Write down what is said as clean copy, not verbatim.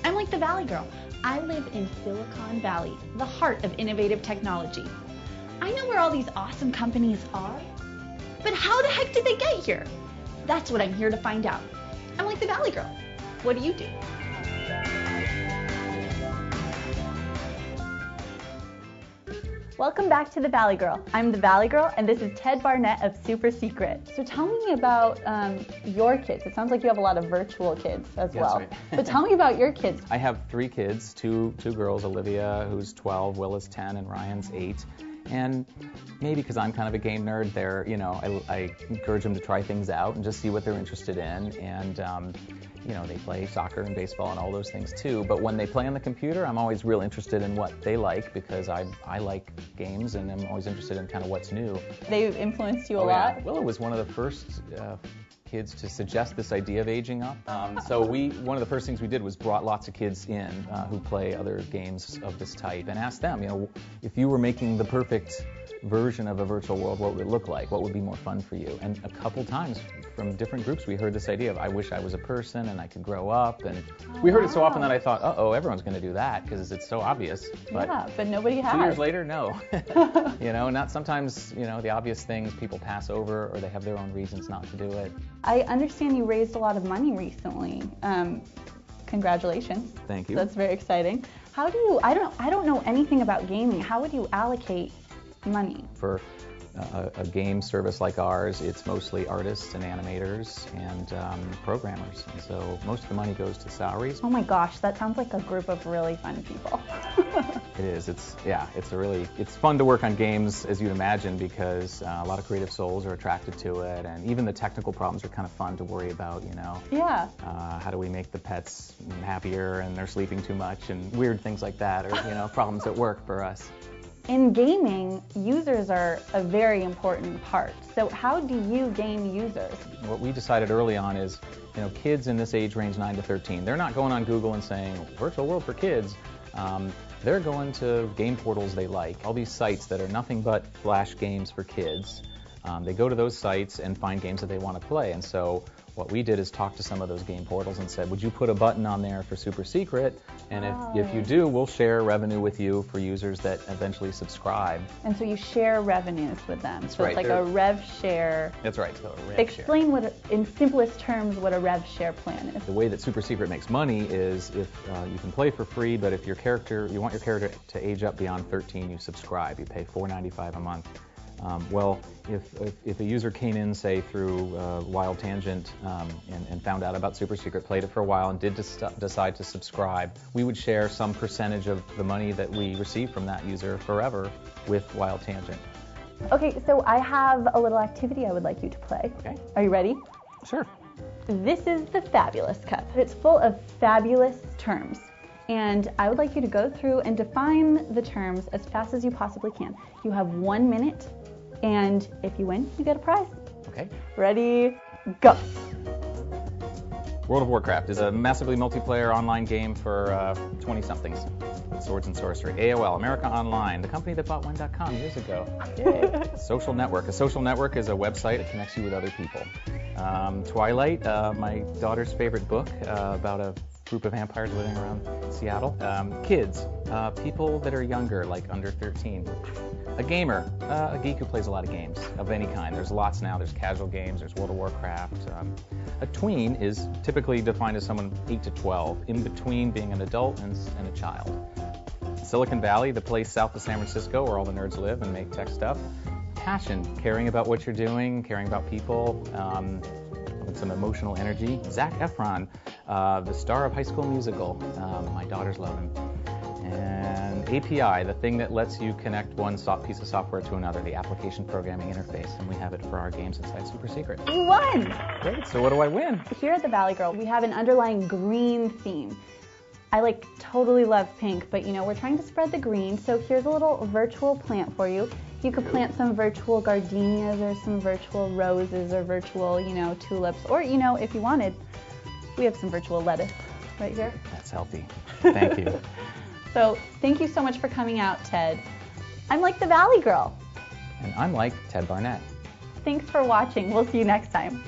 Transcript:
I'm like the Valley Girl. I live in Silicon Valley, the heart of innovative technology. I know where all these awesome companies are, but how the heck did they get here? That's what I'm here to find out. I'm like the Valley Girl. What do you do? Welcome back to the Valley Girl. I'm the Valley Girl, and this is Ted Barnett of Super Secret. So tell me about your kids. It sounds like you have a lot of virtual kids as well. Right. But tell me about your kids. I have 3 kids, two girls, Olivia, who's 12, Will is 10, and Ryan's 8. And maybe because I'm kind of a game nerd, I encourage them to try things out and just see what they're interested in. And they play soccer and baseball and all those things too. But when they play on the computer, I'm always real interested in what they like because I like games and I'm always interested in kind of what's new. They've influenced you a lot? Yeah. Will was one of the first kids to suggest this idea of aging up. So one of the first things we did was brought lots of kids in who play other games of this type and asked them, if you were making the perfect version of a virtual world, what would it look like? What would be more fun for you? And a couple times from different groups we heard this idea of I wish I was a person and I could grow up, and we heard it so often that I thought, uh-oh, everyone's going to do that because it's so obvious. But nobody has. 2 years later, no. Not sometimes, the obvious things people pass over or they have their own reasons not to do it. I understand you raised a lot of money recently. Congratulations. Thank you. That's very exciting. How do you, I don't know anything about gaming. How would you allocate money? For a game service like ours, it's mostly artists and animators and programmers. And so most of the money goes to salaries. Oh my gosh, that sounds like a group of really fun people. It is. It's fun to work on games, as you'd imagine, because a lot of creative souls are attracted to it, and even the technical problems are kind of fun to worry about, Yeah. How do we make the pets happier and they're sleeping too much and weird things like that, or, problems at work for us. In gaming, users are a very important part. So how do you gain users? What we decided early on is, kids in this age range 9 to 13, they're not going on Google and saying, virtual world for kids. They're going to game portals they like, all these sites that are nothing but flash games for kids. They go to those sites and find games that they want to play. And so what we did is talk to some of those game portals and said, would you put a button on there for Super Secret? And if you do, we'll share revenue with you for users that eventually subscribe. And so you share revenues with them. That's so right. It's like a rev share. That's right. So a rev Explain in simplest terms what a rev share plan is. The way that Super Secret makes money is if you can play for free, but if you want your character to age up beyond 13, you subscribe. You pay $4.95 a month. If a user came in, say, through Wild Tangent and found out about Super Secret, played it for a while, and did decide to subscribe, we would share some percentage of the money that we receive from that user forever with Wild Tangent. Okay, so I have a little activity I would like you to play. Okay. Are you ready? Sure. This is the Fabulous Cup. It's full of fabulous terms. And I would like you to go through and define the terms as fast as you possibly can. You have 1 minute. And if you win, you get a prize. Okay. Ready, go. World of Warcraft is a massively multiplayer online game for 20-somethings with swords and sorcery. AOL, America Online, the company that bought When.com years ago. Yay. Social Network. A social network is a website that connects you with other people. Twilight, my daughter's favorite book about a group of vampires living around Seattle. Kids, people that are younger, like under 13. A gamer, a geek who plays a lot of games of any kind. There's lots now. There's casual games. There's World of Warcraft. A tween is typically defined as someone 8 to 12, in between being an adult and a child. Silicon Valley, the place south of San Francisco where all the nerds live and make tech stuff. Passion, caring about what you're doing, caring about people, with some emotional energy. Zac Efron, the star of High School Musical. My daughters love him. And API, the thing that lets you connect one piece of software to another, the application programming interface, and we have it for our games inside Super Secret. You won! Great, so what do I win? Here at the Valley Girl, we have an underlying green theme. I totally love pink, but we're trying to spread the green, so here's a little virtual plant for you. You could plant some virtual gardenias or some virtual roses or virtual, tulips, or, if you wanted, we have some virtual lettuce right here. That's healthy. Thank you. So thank you so much for coming out, Ted. I'm like the Valley Girl. And I'm like Ted Barnett. Thanks for watching. We'll see you next time.